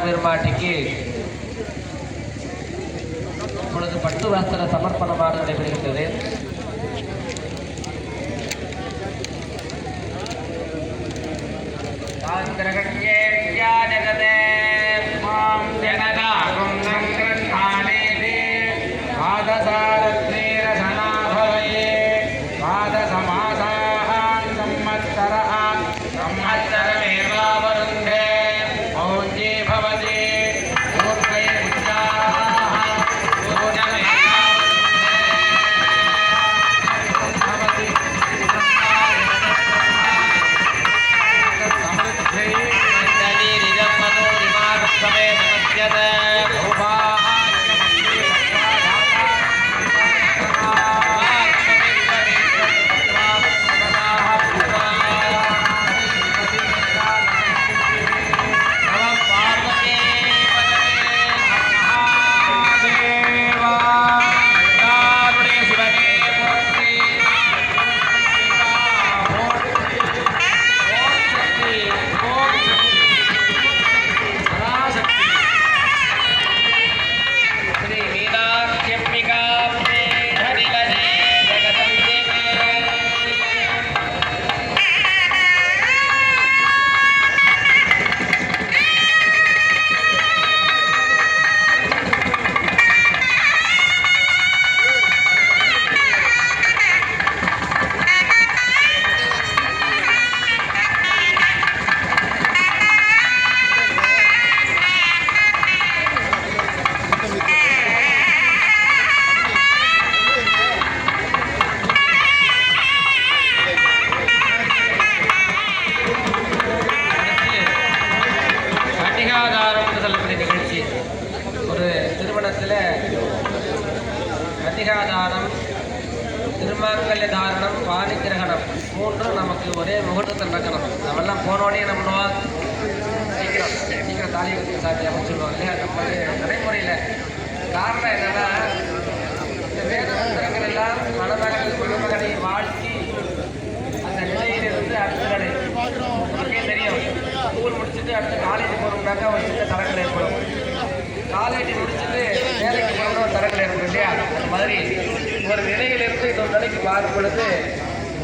பெருமாட்டிக்கு இப்பொழுது பட்டு வஸ்திர சமர்ப்பணமாக நடைபெறுகின்றது. கன்னிகாதானம், திருமாங்கல்ய தாரணம், பாணிகிரகணம் மூன்றும் நமக்கு ஒரே முகூர்த்தத்தில் நடக்கணும். நம்மெல்லாம் போனோடனே என்ன பண்ணுவோம், சீக்கிரம் சீக்கிரம் தாலி கட்டி சாத்தி அமைச்சுடுவோம் இல்லையா? நம்ம நடைமுறையில் காரணம் என்னன்னா, இந்த வேத மந்திரங்கள் எல்லாம் மணமகனை வாழ்த்தி அந்த நிலையிலிருந்து அடுத்த நிலை நமக்கே தெரியும். ஸ்கூல் முடிச்சுட்டு அடுத்து காலேஜ் போகணும்னாக்கா ஒரு சின்ன தரங்கள் ஏற்படும். காலேஜ் முடிச்சுட்டு வேலைக்கு போகணும் ஒரு தரங்கள் ஏற்படும் இல்லையா? அந்த மாதிரி ஒரு நிலையிலிருந்து இன்னொரு நிலைக்கு மாறும் பொழுது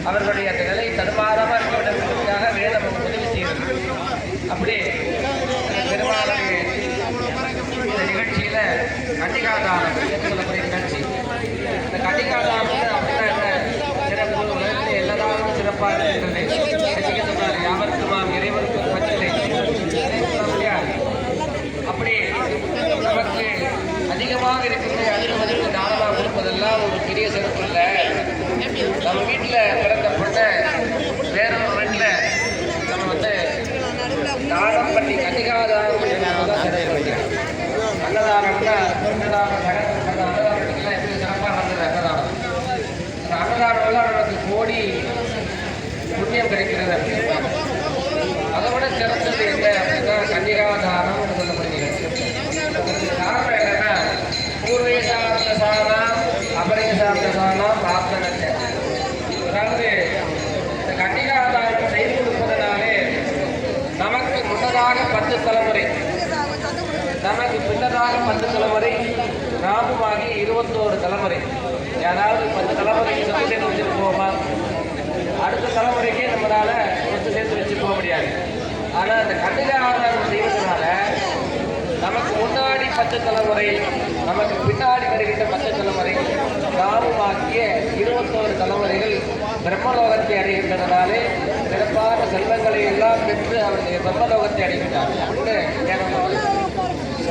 அவர்களுடைய அந்த நிலை தடுமாறாமல் இருக்க வேண்டும் என்பதற்காக வேதம் உதவி செய்கிறது. அப்படி பெருமாளுடைய இந்த நிகழ்ச்சியில் கன்னிகாதானம் என்று சொல்லக்கூடிய நிகழ்ச்சி. இந்த கன்னிகாதானம் அப்படின்னா சிறப்பு உலகத்தில் எல்லாரும் சிறப்பாக இருக்கின்றது. சொன்னார், யாவருக்குமாம் இறைவனுக்கு பற்றில்லை. அப்படி நமக்கு அதிகமாக இருக்கின்ற அதிகம் தானமாக கொடுப்பதெல்லாம் ஒரு பெரிய சிறப்பு இல்லை. நம்ம வீட்டில் பிறந்த பொண்ணை வேறொரு வீட்டில் நம்ம தானம் பண்ணி கன்னிகாதானம் தான் சிறப்பு வைக்கிறோம். அன்னதானம்னா அன்னதானத்துக்கெல்லாம் எப்படி சிறப்பாக நடந்தது அன்னதானம். அந்த அன்னதானம்லாம் நமக்கு கோடி புண்ணியம் கிடைக்கிறது அப்படின்னு சொல்லுவாங்க. அதை விட சிறந்தது என்ன அப்படின்னா கன்னிகாதானம் சொல்லப்படுகிறது. காரணம் என்னன்னா, கிராமமாகி 21 தலைமுறை. அதாவது 10 தலைமுறைக்கு சொத்து சேர்த்து வச்சுட்டு போவோமா, அடுத்த தலைமுறைக்கே நம்மளால சொத்து சேர்த்து வச்சு போக முடியாது. ஆனால் அந்த கன்னிகாதாரம் செய்வதனால நமக்கு முன்னாடி 10 தலைமுறை, நமக்கு பின்னாடி வருகின்ற 10 தலைமுறை, கிராமமாக்கிய 21 தலைமுறைகள் பிரம்மலோகத்தை அடைகின்றனாலே சிறப்பான செல்வங்களை எல்லாம் பெற்று அவருடைய பிரம்மலோகத்தை அடைகின்றார் அப்படின்னு.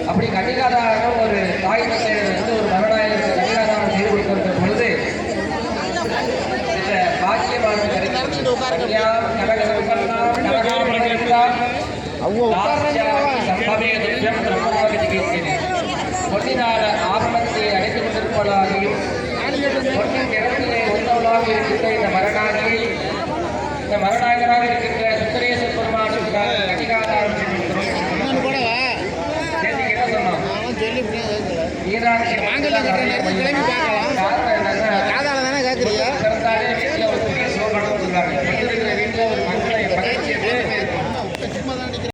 அப்படி கன்னிகாதாரம் ஒரு தாய் தந்தையர் வந்து ஒரு மரணாயகருக்கு கன்னிகாதாரம் செய்து கொடுக்கின்ற பொழுது இந்த பாக்கியமான கிடைக்கிறது. பொன்னினால ஆபரணத்தை அடைத்துக் கொண்டிருப்பதாகவும் பொன்னின் இடத்திலே ஒன்றவளாக இருக்கின்ற இந்த மரணாகியை, இந்த மரணாயகராக இருக்கின்ற சுந்தரேஸ்வர பெருமானுக்காக கன்னிகாதாரம் செய்திருக்கிறோம். சேர்த்து என்ன சொன்னோம்?